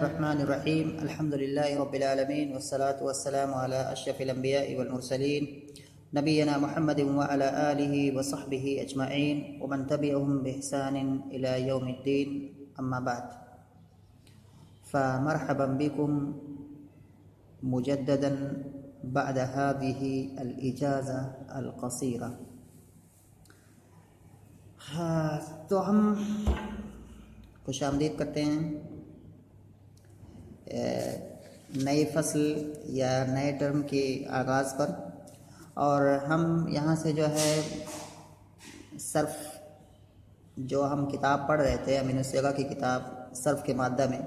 रहमानिर्रहीम अल्हम्दुलिल्लाहि रब्बिल आलमीन वस्सलातु वस्सलामु अला अशरफिल अंबियाइ वल मुरसलीन नबियना मुहम्मदिन व अला आलिहि व सहबिहि अजमईन व मन तबिअहुम बिइहसानिन इला यौमिद्दीन अम्मा बाद फमरहबन बिकुम मुजद्ददन बअद हादिहि अल इजाज़ा अल क़सीरा। तो हम खुशामदीद करते हैं नई फसल या नए टर्म के आगाज़ पर। और हम यहाँ से जो है सर्फ़ जो हम किताब पढ़ रहे थे अमीन उस जगह की किताब सर्फ़ के मादा में,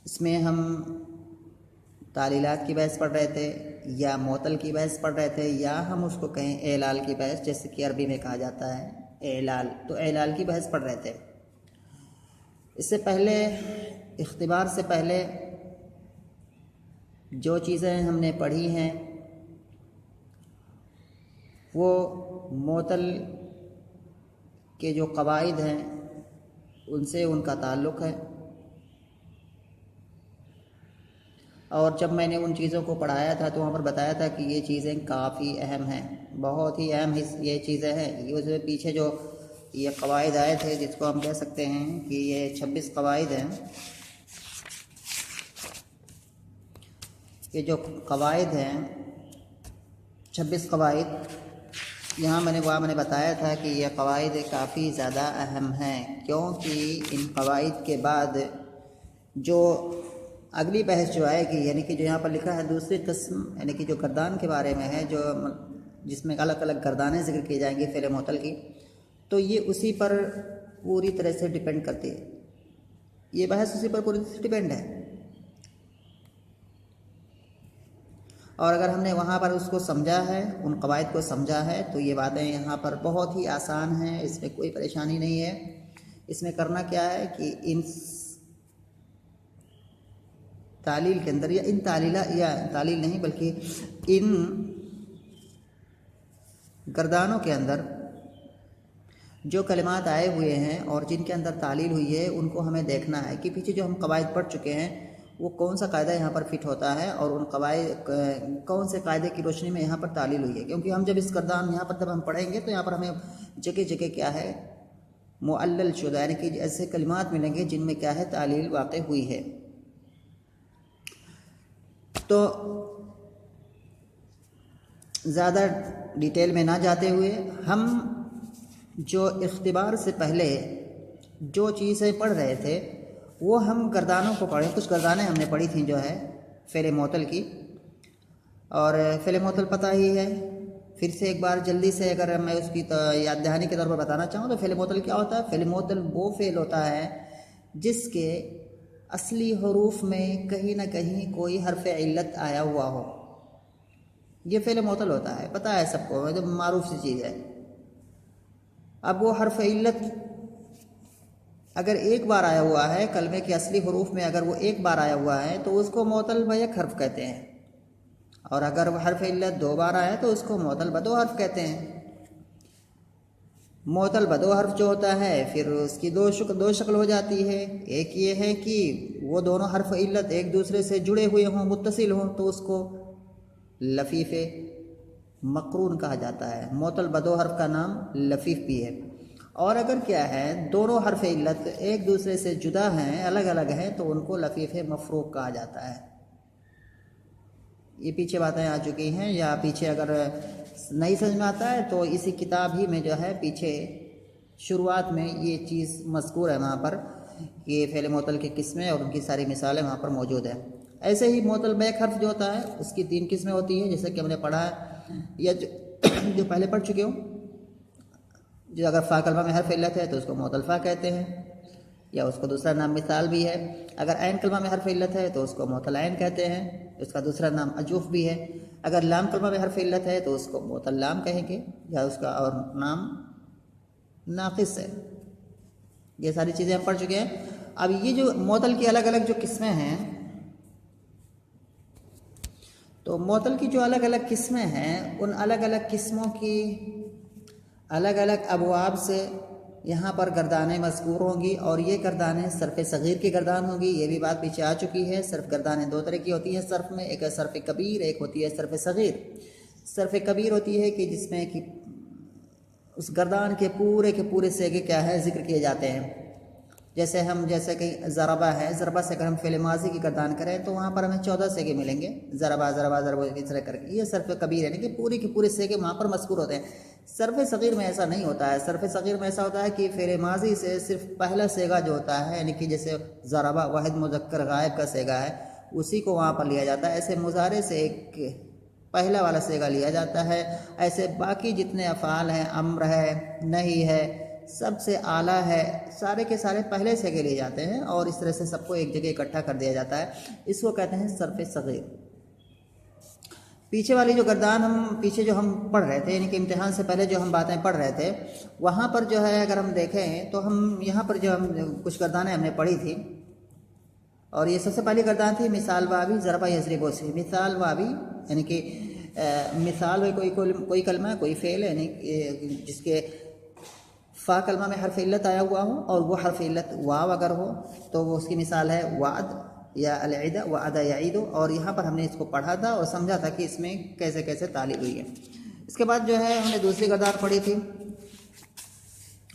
इसमें हम तालीलात की बहस पढ़ रहे थे या मोतल की बहस पढ़ रहे थे या हम उसको कहें एलाल की बहस, जैसे कि अरबी में कहा जाता है एलाल, तो एलाल की बहस पढ़ रहे थे। इससे पहले इख्तिबार से पहले जो चीज़ें हमने पढ़ी हैं वो मोतल के जो कवाइद हैं उनसे उनका ताल्लुक़ है। और जब मैंने उन चीज़ों को पढ़ाया था तो वहाँ पर बताया था कि ये चीज़ें काफ़ी अहम हैं, बहुत ही अहम ये चीज़ें हैं। ये उसमें पीछे जो ये कवाइद आए थे जिसको हम कह सकते हैं कि ये 26 कवाइद हैं। ये जो कवाइद हैं 26 कवाइद, यहाँ मैंने बताया था कि ये कवाइद काफ़ी ज़्यादा अहम हैं, क्योंकि इन कवाइद के बाद जो अगली बहस जो आएगी, यानी कि जो यहाँ पर लिखा है दूसरी किस्म, यानी कि जो गर्दान के बारे में है, जो जिसमें अलग अलग गर्दानें जिक्र की जाएंगी फ़ेल मोतल की, तो ये उसी पर पूरी तरह से डिपेंड करती है। ये बहस उसी पर पूरी तरह से डिपेंड है। और अगर हमने वहाँ पर उसको समझा है, उन कवायद को समझा है, तो ये बातें यहाँ पर बहुत ही आसान हैं, इसमें कोई परेशानी नहीं है। इसमें करना क्या है कि इन तालील के अंदर या इन तालील नहीं बल्कि इन गर्दानों के अंदर जो कलिमात आए हुए हैं और जिनके अंदर तालील हुई है उनको हमें देखना है कि पीछे जो हम कवायद पढ़ चुके हैं वो कौन सा कायदा यहाँ पर फिट होता है और उन कवायद कौन से कायदे की रोशनी में यहाँ पर तालील हुई है। क्योंकि हम जब इस गर्दान यहाँ पर जब हम पढ़ेंगे तो यहाँ पर हमें जगह जगह क्या है मुअल्लल शुदा, यानी कि ऐसे कलिमात मिलेंगे जिनमें क्या है तालील वाक़ई हुई है। तो ज़्यादा डिटेल में ना जाते हुए हम जो इख्तिबार से पहले जो चीज़ें पढ़ रहे थे वो हम गर्दानों को पढ़ें। कुछ गर्दानें हमने पढ़ी थी जो है फ़ेल मोतल की, और फ़ेल मोतल पता ही है। फिर से एक बार जल्दी से अगर मैं उसकी याद दहानी के तौर पर बताना चाहूँ तो फ़ेल मोतल क्या होता है। फ़ेल मोतल वो फ़ेल होता है जिसके असली हरूफ में कहीं ना कहीं कोई हर्फ इल्लत आया हुआ हो, ये फ़ेल मोतल होता है, पता है सबको, मतलब मारूफ सी चीज़ है। अब वो हर्फ इल्लत अगर एक बार आया हुआ है कलमे के असली हरूफ में, अगर वो एक बार आया हुआ है तो उसको मोतल ब1 हर्फ कहते हैं, और अगर वह हर्फ इल्लत 2 बार आया तो उसको मोतल ब2 हर्फ कहते हैं। मोतल ब2 हर्फ जो होता है फिर उसकी दो शक्ल हो जाती है। एक ये है कि वो दोनों हर्फ इल्लत एक दूसरे से जुड़े हुए हों, मुत्तसिल हों, तो उसको लफीफ़े मकरून कहा जाता है। मोतल ब2 हर्फ का नाम लफीफ भी है। और अगर क्या है दोनों हर्फ इल्लत एक दूसरे से जुदा हैं, अलग अलग हैं, तो उनको लफीफ मफरूक कहा जाता है। ये पीछे बातें आ चुकी हैं, या पीछे अगर नहीं समझ में आता है तो इसी किताब ही में जो है पीछे शुरुआत में ये चीज़ मज़कूर है वहाँ पर कि फ़ेल मोतल की किस्में और उनकी सारी मिसालें वहाँ पर मौजूद हैं। ऐसे ही मोतल ब1 हर्फ जो होता है उसकी 3 किस्में होती हैं, जैसे कि हमने पढ़ा है या जो पहले पढ़ चुके हो। जो अगर फ़ा कलमा में हर्फ इल्लत है तो उसको मोतल फ़ा कहते हैं, या उसको दूसरा नाम मिसाल भी है। अगर ऐन कलमा में हर्फ इल्लत है तो उसको मोतल ऐन कहते हैं, उसका दूसरा नाम अजूफ़ भी है। अगर लाम कलमा में हर्फ इल्लत है तो उसको मोतल लाम कहेंगे, या उसका और नाम नाक़िस है। ये सारी चीज़ें हम पढ़ चुके हैं। अब ये जो मोतल की अलग अलग जो किस्में हैं, तो मोतल की जो अलग अलग किस्में हैं उन अलग अलग किस्मों की अलग अलग अबवाब से यहाँ पर गर्दानें मज़कूर होंगी और ये गर्दानें सर्फ़ सग़ीर की गर्दान होगी। ये भी बात पीछे आ चुकी है। सर्फ़ गर्दानें दो तरह की होती हैं सर्फ़ में, एक है सर्फ़ कबीर, एक होती है सर्फ़ सग़ीर। सर्फ़ कबीर होती है कि जिसमें कि उस गर्दान के पूरे सेगे क्या है ज़िक्र किए जाते हैं। जैसे कि ज़रबा है, ज़रबा से अगर हम फ़िल माज़ी की गर्दान करें तो वहाँ पर हमें 14 सेगे मिलेंगे, ज़रबा ज़रबा ज़रबा इस तरह करके। ये सर्फ़ कबीर है, यानी कि पूरे के पूरे सेगे वहाँ पर मज़कूर होते हैं। सर्फ़ सग़ीर में ऐसा नहीं होता है। सर्फ़ सग़ीर में ऐसा होता है कि फ़िल माज़ी से सिर्फ पहला सेगा जो होता है, यानी कि जैसे ज़रबा वाहिद मुज़क्कर गायब का सेगा है, उसी को वहाँ पर लिया जाता है। ऐसे मुज़ारे से एक पहला वाला सेगा लिया जाता है। ऐसे बाकी जितने अफ़ाल हैं, अम्र है, नहीं है, सबसे आला है, सारे के सारे पहले सेगे लिए जाते हैं और इस तरह से सबको एक जगह इकट्ठा कर दिया जाता है। इसको कहते हैं सर्फ़ सग़ीर। पीछे वाली जो गर्दान पीछे जो हम पढ़ रहे थे, यानी कि इम्तिहान से पहले जो हम बातें पढ़ रहे थे, वहाँ पर जो है अगर हम देखें तो हम यहाँ पर जो हम कुछ गर्दानें हमने पढ़ी थी, और ये सबसे पहली गर्दान थी मिसाल वावी ज़रबा यज़रिबो से। मिसाल वावी यानी कि मिसाल में कोई कलमा, कोई फ़ेल, यानी जिसके फ़ा कलमा में हर्फ इल्लत आया हुआ हो और वो हर्फ इल्लत वाव अगर हो तो वो उसकी मिसाल है वाद या अलईदा वादा याईदो। और यहाँ पर हमने इसको पढ़ा था और समझा था कि इसमें कैसे कैसे तालीब हुई है। इसके बाद जो है हमने दूसरी गर्दान पढ़ी थी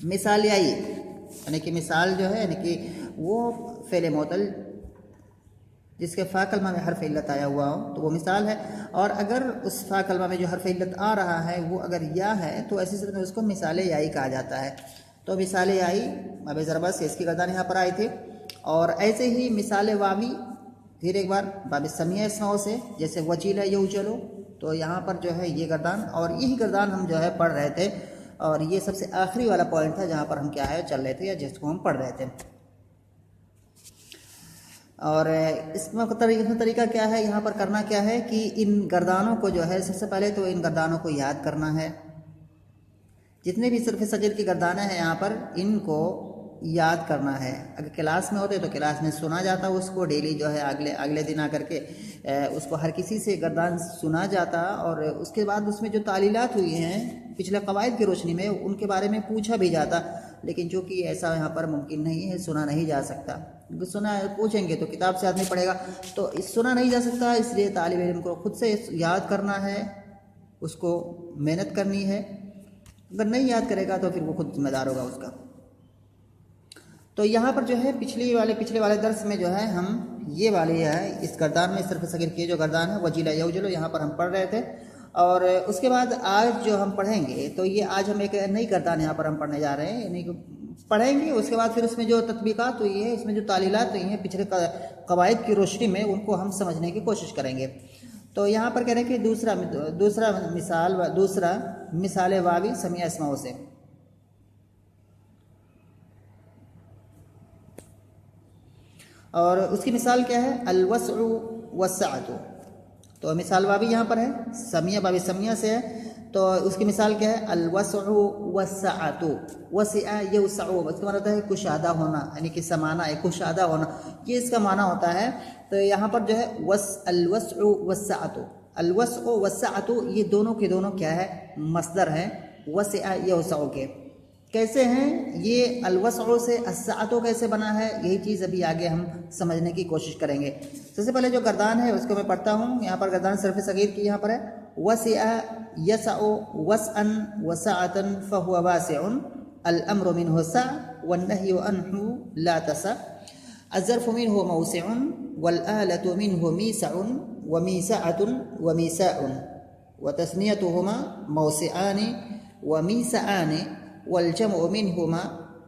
मिसाल याई, यानी कि मिसाल जो है यानी कि वो फ़ेल मोतल जिसके फ़ा कलमा में हर्फ इल्लत आया हुआ हो तो वो मिसाल है। और अगर उस फ़ा कलमा में जो हर्फ इल्लत आ रहा है वो अगर या है तो ऐसी सूरत में उसको मिसाल याई कहा जाता है। तो मिसाल याई बाब ज़रबा से इसकी गर्दान यहाँ पर आई थी। और ऐसे ही मिसाल वावी फिर एक बार बाब समिया स्नाओ से, जैसे वजीला यू चलो, तो यहाँ पर जो है ये गर्दान, और यही गर्दान हम जो है पढ़ रहे थे। और ये सबसे आखिरी वाला पॉइंट था जहाँ पर हम क्या है चल रहे थे या जिसको हम पढ़ रहे थे। और इसमें तरीका क्या है, यहाँ पर करना क्या है कि इन गर्दानों को जो है सबसे पहले तो इन गर्दानों को याद करना है। जितने भी सर्फ़ सग़ीर की गर्दानें हैं यहाँ पर इनको याद करना है। अगर क्लास में होते तो क्लास में सुना जाता उसको, डेली जो है अगले दिन आकर के उसको हर किसी से गर्दान सुना जाता, और उसके बाद उसमें जो तालीलात हुई हैं पिछले कवायद की रोशनी में उनके बारे में पूछा भी जाता। लेकिन चूँकि ऐसा यहाँ पर मुमकिन नहीं है, सुना नहीं जा सकता, क्योंकि सुना पूछेंगे तो किताब से आदमी पढ़ेगा, तो सुना नहीं जा सकता। इसलिए तालिब इल्म को खुद से याद करना है, उसको मेहनत करनी है। अगर नहीं याद करेगा तो फिर वो खुद जिम्मेदार होगा उसका। तो यहाँ पर जो है पिछले वाले दर्स में जो है हम ये वाले है इस गर्दान में सर्फ़ सग़ीर की जो गर्दान है वजीला यौजलो यहाँ पर हम पढ़ रहे थे। और उसके बाद आज जो हम पढ़ेंगे तो ये आज हम एक नई गर्दान यहाँ पर हम पढ़ने जा रहे हैं, यानी पढ़ेंगे। उसके बाद फिर उसमें जो तत्बीकात हुई है, इसमें जो तालीलात हुई हैं पिछले कवायद की रोशनी में, उनको हम समझने की कोशिश करेंगे। तो यहाँ पर कह रहे हैं कि दूसरा मिसाल वावी समिया अस्माओं से। और उसकी मिसाल क्या है, अलवस्उ वस्सअतु। तो मिसाल वावी यहाँ पर है, समिया बाबी समिया से है, तो उसकी मिसाल क्या है, अलवस्उ वस्सअतु। वसिआ यउसउ, इसका माना होता है कुशादा होना, यानी कि समाना है, कुशादा होना, ये इसका माना होता है। तो यहाँ पर जो है अलवस्उ वस्सअतु, अलवस्उ वस्सअतु ये दोनों के दोनों क्या है, मस्दर है वसिआ यउसउ के। कैसे हैं ये, अलवस्उ से अस्सअतु कैसे बना है, यही चीज़ अभी आगे हम समझने की कोशिश करेंगे। सबसे पहले जो गर्दान है उसको मैं पढ़ता हूँ। यहाँ पर गर्दान सर्फ़ सग़ीर की यहाँ पर है, वसिआ यसअु वस्अन वसअतन फहुव वासिउन अल अम्रु मिन्हु सा वन्नहयु अन्हु ला तसा अज़्ज़र्फ़ु मिन्हु मौसिउन वल आलतु मिन्हु मीसउन व मीसअतुन व मीसाउन व तस्नियतुहुमा मौसिआनि व मीसआनि वल जमउ मिन्हुमा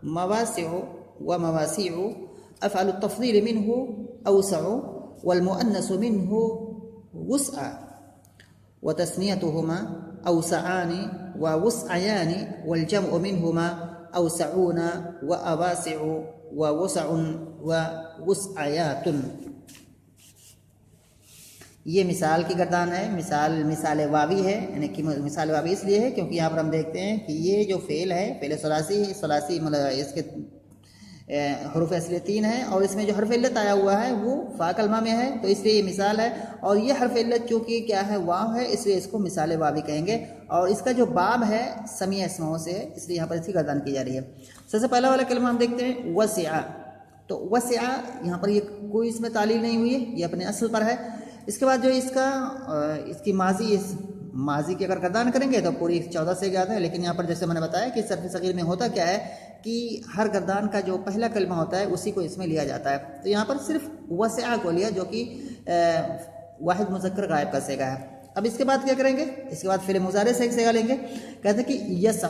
मवासिउ व मवासिउ अफ़अलु तफ़दील मिन्हु अवसउ वल मुअन्नसु मिन्हु वुस्अ व तस्नियतुहुमा अवसआनि व वुस्अयानि वल जमउ मिन्हुमा अवसउन व अवासिउ व वुस्अउन व वुस्अयातुन। ये मिसाल की गर्दान है, मिसाल वावी है, यानी कि मिसाल वावी इसलिए है क्योंकि यहाँ पर हम देखते हैं कि ये जो फ़ेल है, फ़ेल सलासी मतलब इसके हरूफ असली 3 है और इसमें जो हर्फ इल्लत आया हुआ है वो फ़ा कलमा में है, तो इसलिए ये मिसाल है। और ये हर्फ इल्लत चूँकि क्या है वाव है, इसलिए इसको मिसाल वावी कहेंगे। और इसका जो बाब है समी अस्माओं से है, इसलिए यहाँ पर इसकी गर्दान की जा रही है। सबसे पहला वाला कलमा हम देखते हैं वसिआ। तो वसिआ यहाँ पर ये कोई इसमें तालील नहीं हुई है, ये अपने असल पर है। इसके बाद जो इसकी माजी की अगर गर्दान करेंगे तो पूरी 14 से ज्यादा है, लेकिन यहाँ पर जैसे मैंने बताया कि सर्फ सगीर में होता क्या है कि हर गर्दान का जो पहला कलमा होता है उसी को इसमें लिया जाता है। तो यहाँ पर सिर्फ वसिआ को लिया जो कि वाहिद मुज़क्कर गायब का सेगा है। अब इसके बाद क्या करेंगे, इसके बाद फिर मुजारे से एक सेगा लेंगे, कहते हैं कि यसअ।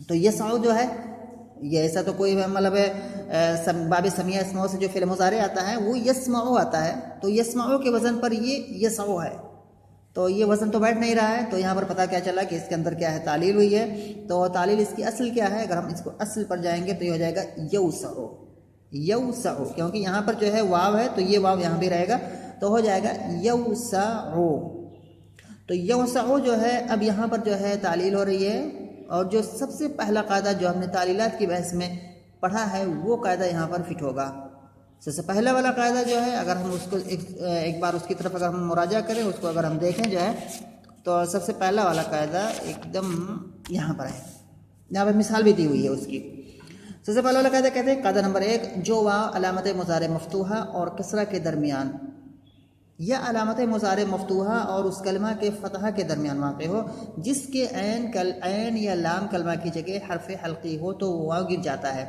तो यसअ जो है ये ऐसा तो कोई मतलब बाब समिया अस्माओं से जो फिर मुजारे आता है वो यस्माओ आता है। तो यस्माओ के वज़न पर ये यसअ है, तो ये वज़न तो बैठ नहीं रहा है। तो यहाँ पर पता क्या चला कि इसके अंदर क्या है, तालील हुई है। तो तालील इसकी असल क्या है, अगर हम इसको असल पर जाएंगे तो ये हो जाएगा यौसअ। यौसअ क्योंकि यहाँ पर जो है वाव है तो ये वाव यहाँ भी रहेगा, तो हो जाएगा यौसअ। तो यौसअ जो है अब यहाँ पर जो है तालील हो रही है। और जो सबसे पहला कायदा जो हमने तालीलात की बहस में पढ़ा है वो कायदा यहाँ पर फिट होगा। सबसे पहला वाला कायदा जो है, अगर हम उसको एक बार उसकी तरफ अगर हम मुराजा करें, उसको अगर हम देखें जो है, तो सबसे पहला वाला कायदा एकदम यहाँ पर है। यहाँ पर मिसाल भी दी हुई है उसकी। सबसे पहला वाला कायदा कहते हैं कायदा नंबर 1, जो वाव अलामत मुज़ारे मफ्तूहा और कसरा के दरमियान या अलामत मुज़ारे मफ्तूहा और उस कलमा के फ़तह के दरमियान वाक़ हो, जिसके ऐन या लाम कलमा की जगह हर्फ हल्की हो तो वाव गिर जाता है।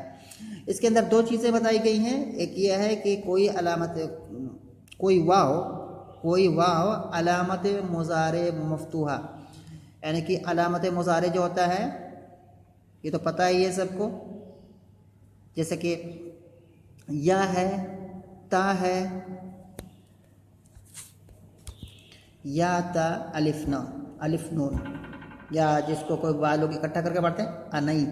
इसके अंदर 2 चीज़ें बताई गई हैं। एक ये है कि कोई वाव अलामत मुज़ारे मफ्तूहा, यानी कि अलामत मुज़ारे जो होता है ये तो पता ही है सबको, जैसे कि या है, ता है, या ता अलिफ नून, या जिसको कोई बा लोग इकट्ठा करके पढ़ते हैं अनई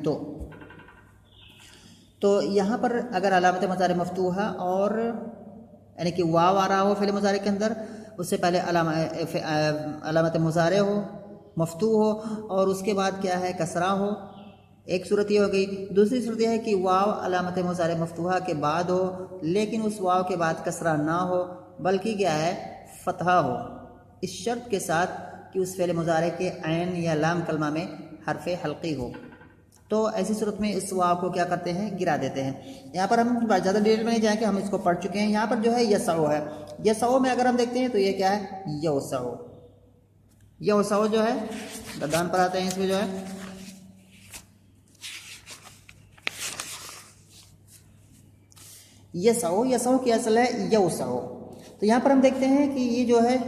तो यहाँ पर अगर अलामत मुज़ारे मफ्तूहा और यानी कि वाव आ रहा हो फ़िल मुज़ारे के अंदर, उससे पहले अलामत मुज़ारे हो, मफ्तू हो और उसके बाद क्या है कसरा हो, एक सूरत ये हो गई। दूसरी सूरत यह है कि वाव अलामत मुज़ारे मफ्तूहा के बाद हो, लेकिन उस वाव के बाद कसरा ना हो बल्कि क्या है फ़तहा हो, इस शर्त के साथ कि उस फ़िल मुज़ारे के ऐन या लाम कलमा में हर्फ हल्की हो। तो ऐसी सूरत में इस वाव को क्या करते हैं, गिरा देते हैं। यहाँ पर हम ज़्यादा डिटेल में नहीं जाएंगे, हम इसको पढ़ चुके हैं। यहाँ पर जो है यसअ है, यसअ में अगर हम देखते हैं तो ये क्या है यौसअ। यौसअ जो है गर्दान पर आते हैं, इसमें जो है यसअ की असल है यौसअ। तो यहाँ पर हम देखते हैं कि ये जो है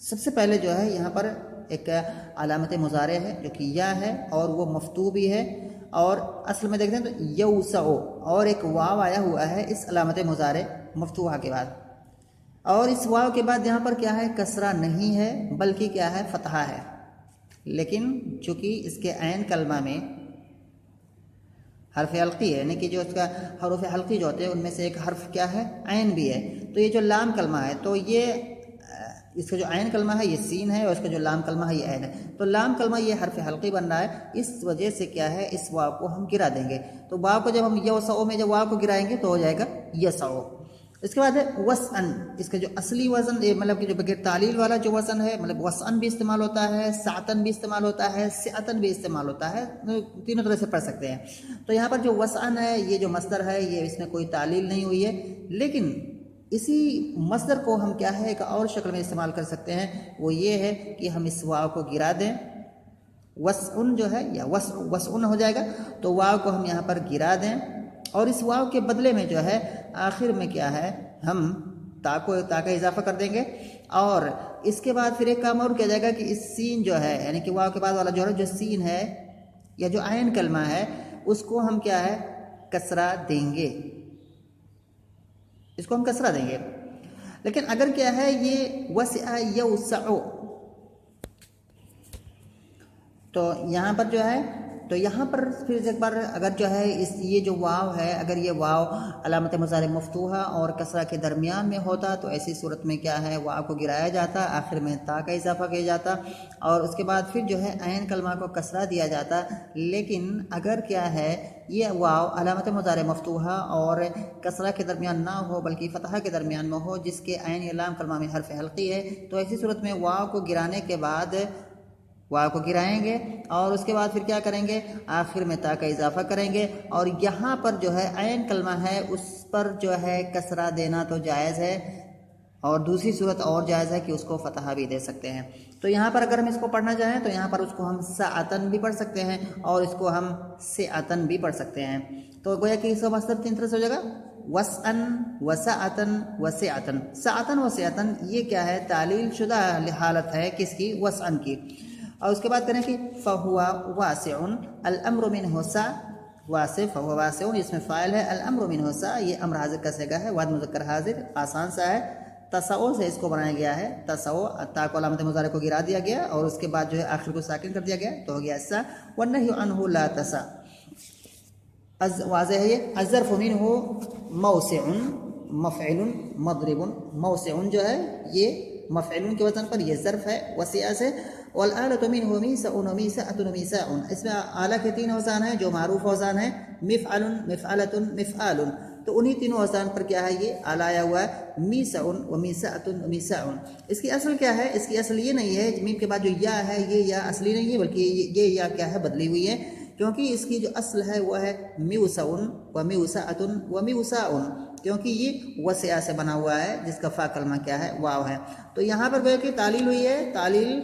सबसे पहले जो है यहाँ पर एक अलामत मुज़ारे है जो कि या है और वो मफ्तू भी है, और असल में देखते हैं तो यौसअ और एक वाव आया हुआ है इस अलामत मुज़ारे मफ्तूहा के बाद, और इस वाव के बाद यहाँ पर क्या है कसरा नहीं है बल्कि क्या है फ़तहा है। लेकिन चूँकि इसके ऐन कलमा में हर्फ हल्की है, यानी कि जो इसका हरूफ हल्की जो होते हैं उनमें से एक हर्फ क्या है ऐन भी है। तो ये जो लाम कलमा है तो ये इसका जो ऐन कलमा है ये सीन है और इसका जो लाम कलमा है ये ऐन है। तो लाम कलमा ये हर्फ हल्की बन रहा है, इस वजह से क्या है इस वाव को हम गिरा देंगे। तो वाव को जब हम यौसअ में जब वाव को गिराएंगे तो हो जाएगा यसअ। इसके बाद है वसन। इसका जो असली वज़न मतलब कि जो बगैर तालील वाला जो वज़न है, मतलब वसन भी इस्तेमाल होता है, सातन भी इस्तेमाल होता है, सिअतन भी इस्तेमाल होता है, तीनों तरह से पढ़ सकते हैं। तो यहाँ पर जो वसन है ये जो मस्दर है ये इसमें कोई तालील नहीं हुई है, लेकिन इसी मस्दर को हम क्या है एक और शक्ल में इस्तेमाल कर सकते हैं। वो ये है कि हम इस वाव को गिरा दें, वसन जो है या वसन हो जाएगा, तो वाव को हम यहाँ पर गिरा दें और इस वाव के बदले में जो है आखिर में क्या है हम ता का इजाफा कर देंगे। और इसके बाद फिर एक काम और किया जाएगा कि इस सीन जो है यानी कि वाव के बाद वाला जो है जो सीन है या जो आयन कलमा है उसको हम क्या है कसरा देंगे, इसको हम कसरा देंगे। लेकिन अगर क्या है ये वसिअ यौसअ, तो यहाँ पर जो है तो यहाँ पर फिर एक बार अगर जो है इस ये जो वाव है, अगर ये वाव अलामत मुज़ारे मफ्तूहा और कसरा के दरमियान में होता तो ऐसी सूरत में क्या है, वाव को गिराया जाता, आखिर में ता का इजाफा किया जाता और उसके बाद फिर जो है ऐन कलमा को कसरा दिया जाता। लेकिन अगर क्या है ये वाव अलामत मुज़ारे मफ्तूहा और कसरा के दरमियान ना हो बल्कि फ़तहा के दरमियान में हो, जिसके ऐन या लाम कलमा में हर्फ हल्की है, तो ऐसी सूरत में वाव को गिराने के बाद वाव को गिराएंगे और उसके बाद फिर क्या करेंगे, आखिर में ता का इजाफा करेंगे और यहाँ पर जो है ऐन कलमा है उस पर जो है कसरा देना तो जायज़ है और दूसरी सूरत और जायज़ है कि उसको फ़तहा भी दे सकते हैं। तो यहाँ पर अगर हम इसको पढ़ना चाहें तो यहाँ पर उसको हम साअतन भी पढ़ सकते हैं और इसको हम सेअतन भी पढ़ सकते हैं। तो गोया कि इसका मतलब 3 तरह से हो जाएगा, वसअन वसाअतन वसेअतन। साअतन वसेअतन ये क्या है, तालील शुदा हालत है किसकी, वसअन की। और उसके बाद करें कि फ़हुआ वासिउन अल अम्रु मिन्हु सा, वासिफ फ़हुआ वासिउन इसमें फ़ाइल है, अल अम्रु मिन्हु सा ये अम्र हाजिर का सेगा है, वाद मुज़क्कर हाजिर आसान सा है, तसओ से इसको बनाया गया है, तसओ ता को अलामत मुज़ारे को गिरा दिया गया और उसके बाद जो है आखिर को साकिन कर दिया गया तो हो गया सा। वन्नही अन्हु ला तसा, वाज़ेह है ये। अज़्ज़र्फ़ु मिन्हु मौसिउन मफ़इलुन मदरिबुन, मौसिउन जो है ये मफ़इलुन के वज़न पर ये ज़र्फ़ है वसिया से। वल आलतु मिन्हु मीसउन मीसअतुन मीसाउन, इसमें आला के 3 औज़ान हैं जो मारूफ औज़ान है, मिफ़अलुन मिफ़अलतुन मिफ़आलुन, तो उन्हीं तीनों औज़ान पर क्या है ये आला आया हुआ है, मीसउन व मीसअतुन मीसाउन। इसकी असल क्या है, इसकी असल ये नहीं है, मीम के बाद जो या है ये या असली नहीं है बल्कि ये या क्या है बदली हुई है, क्योंकि इसकी जो असल है वह है म्यूसउन व म्यूसअतुन व म्यूसाउन, क्योंकि ये वसिया से बना हुआ है जिसका फ़ा कलमा क्या है, वाव है। तो यहाँ पर गोया कि तालील हुई है, तालील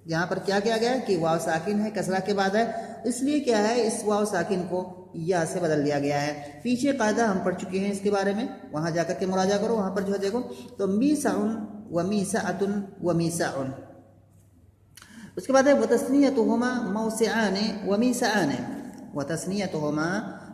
यहाँ पर क्या किया गया कि वाव साकिन है कसरा के बाद है, इसलिए क्या है इस वाव साकिन को या से बदल दिया गया है। पीछे कायदा हम पढ़ चुके हैं इसके बारे में, वहाँ जाकर के मुराजा करो, वहाँ पर जो है देखो तो मीसउन व मीसअतुन व मीसाउन। उसके बाद है वतस्नियतुहुमा मौसिआन व मीसाआन, वतस्नियतुहुमा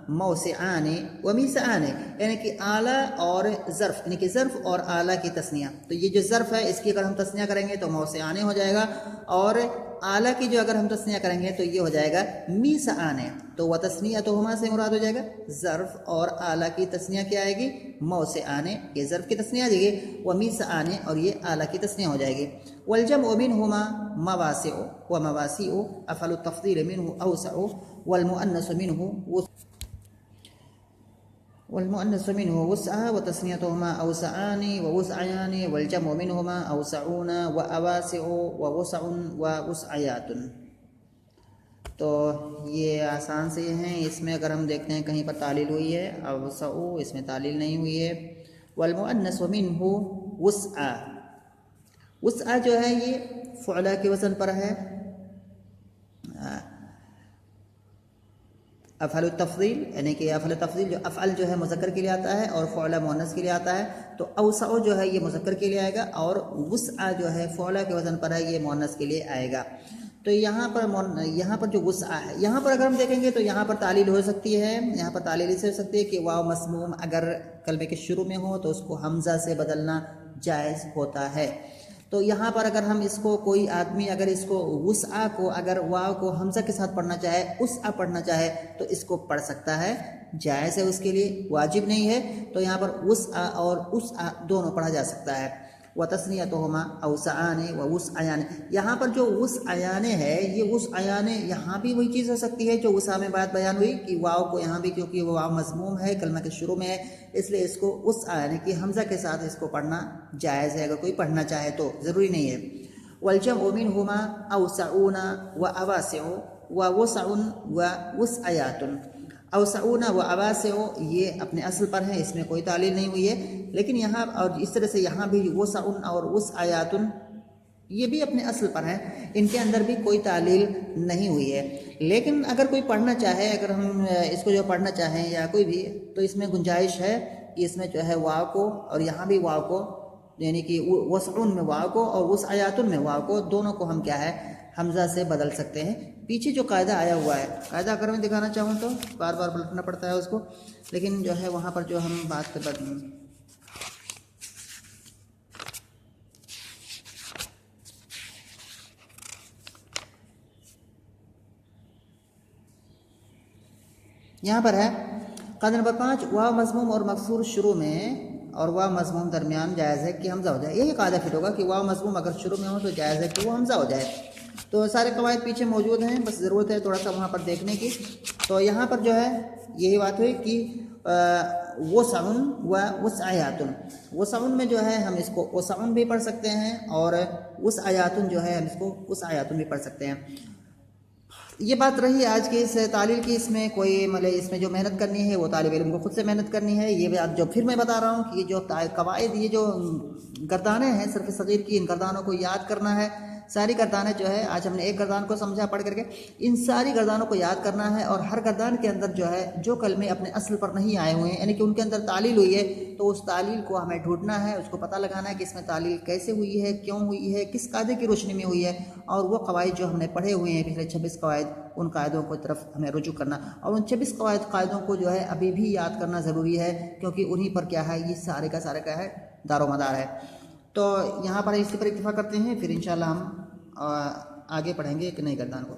मौसिआन व मीसाआन, यानी कि आला और ज़र्फ़, यानी कि ज़र्फ़ और आला की तस्निया। तो ये जो ज़र्फ़ है इसकी अगर हम तस्निया करेंगे तो मौसिआन हो जाएगा और आला की जो अगर हम तस्निया करेंगे तो ये हो जाएगा मीसाआन। तो वह तस्नियतुहुमा से मुराद हो जाएगा ज़र्फ़ और आला की तस्निया क्या आएगी, मौसिआन, ये ज़र्फ़ की तस्निया आ जाएगी, व मीसाआन और ये आला की तस्निया हो जाएगी। वलजमउ मिन्हुमा मवासिउ व मवासिउ अफ़अलु तफ़दील मिन्हु अवसउ वलमुअन्नसु मिन्हु वलमुअन्नसु मिन्हु वुस्अ व तस्नियतुहुमा अवसआन व वुस्अयान वलजमउ मिन्हुमा अवसऊन व अवासिउ व वुस्अउन व वुस्अयातुन। तो ये आसान से हैं, इसमें अगर हम देखते हैं कहीं पर तालील हुई है, अवसउ इसमें तालील नहीं हुई है। वलमुअन्नसु मिन्हु वुस्अ, वुस्अ जो है ये फ़ुअला के वज़न पर है, अफ़अल तफ़दील, यानी कि अफ़अल तफ़दील जो अफ़अल जो है मुज़क्कर के लिए आता है और फ़ुअला मुअन्नस के लिए आता है, तो अवसअ जो है ये मुज़क्कर के लिए आएगा और वुस्अ जो है फ़ुअला के वज़न पर है ये मुअन्नस के लिए आएगा। तो यहाँ पर जो वुस्अ है, यहाँ पर अगर हम देखेंगे तो यहाँ पर तालील हो सकती है, यहाँ पर तालील इससे हो सकती है कि वाव मस्मूम अगर कलमे के शुरू में हो तो उसको हमज़ा से बदलना जायज़ होता है। तो यहाँ पर अगर हम इसको कोई आदमी अगर इसको वुस्आ को अगर वाव को हमज़ा के साथ पढ़ना चाहे, उसआ पढ़ना चाहे तो इसको पढ़ सकता है, जायज़ है, उसके लिए वाजिब नहीं है। तो यहाँ पर वुस्आ और उसआ दोनों पढ़ा जा सकता है। व तस्नियतुहुमा अवसआन व वुस्अयान, यहाँ पर जो वुस्अयान है ये वुस्अयान यहाँ भी वही चीज़ हो सकती है जो वुस्आ में बात बयान हुई कि वाव को यहाँ भी, क्योंकि वो वाव मज़मूम है कलमा के शुरू में है, इसलिए इसको वुस्अ यानी कि हमज़ा के साथ इसको पढ़ना जायज़ है अगर कोई पढ़ना चाहे तो, ज़रूरी नहीं है। वलजमउ मिन्हुमा अवसऊन व अवासिउ व वुस्अउन व वुस्अयातुन, अवसऊन व अवासिउ ये अपने असल पर है, इसमें कोई तालील नहीं हुई है। लेकिन यहाँ और इस तरह से यहाँ भी वुस्अउन और वुस्अयातुन ये भी अपने असल पर हैं, इनके अंदर भी कोई तालील नहीं हुई है। लेकिन अगर कोई पढ़ना चाहे, अगर हम इसको जो पढ़ना चाहें या कोई भी, तो इसमें गुंजाइश है कि इसमें जो है वाव को और यहाँ भी वाव को, यानी कि वसउन में वाव को और वुस्अयातुन में वाव को, दोनों को हम क्या है हमज़ा से बदल सकते हैं। पीछे जो कायदा आया हुआ है, कायदा अगर मैं दिखाना चाहूँ तो बार बार पलटना पड़ता है उसको, लेकिन जो है वहाँ पर जो हम बात कर यहाँ पर है कायदा नंबर 5, वाव मज़मूम और मकसूर शुरू में और वाव मज़मूम दरमियान जायज़ है कि हमज़ा हो जाए। यही कायदा फिट होगा कि वाव मज़मूम अगर शुरू में हो तो जायज़ है कि वो हमज़ा हो जाए। तो सारे कवायद पीछे मौजूद हैं, बस ज़रूरत है थोड़ा सा वहाँ पर देखने की। तो यहाँ पर जो है यही बात हुई कि वसउन व वसअयातुन। वसउन में जो है हम इसको वसउन भी पढ़ सकते हैं और वसअयातुन जो है हम इसको वसअयातुन भी पढ़ सकते हैं। ये बात रही आज की इस तालील की। इसमें कोई मतलब इसमें जो मेहनत करनी है वो तालिब इल्म को खुद से मेहनत करनी है। ये बात जो फिर मैं बता रहा हूँ कि ये जो कवायद, ये जो गर्दानें हैं सिर्फ सगीर की, इन गर्दानों को याद करना है। सारी गर्दानें जो है, आज हमने एक गर्दान को समझा पढ़ करके, इन सारी गर्दानों को याद करना है और हर गर्दान के अंदर जो है जो कलमे अपने असल पर नहीं आए हुए हैं, यानी कि उनके अंदर तालील हुई है, तो उस तालील को हमें ढूंढना है, उसको पता लगाना है कि इसमें तालील कैसे हुई है, क्यों हुई है, किस कायदे की रोशनी में हुई है। और वो कवायद जो हमने पढ़े हुए हैं पिछले 26 कवायद, उन कायदों की तरफ हमें रुजू करना और उन 26 कायदों को जो है अभी भी याद करना ज़रूरी है, क्योंकि उन्हीं पर क्या है, ये सारे का सारा क्या है, दारोमदार है। तो यहाँ पर इसी पर इत्तिफाक करते हैं, फिर इंशाल्लाह हम आगे पढ़ेंगे एक नई गर्दान को।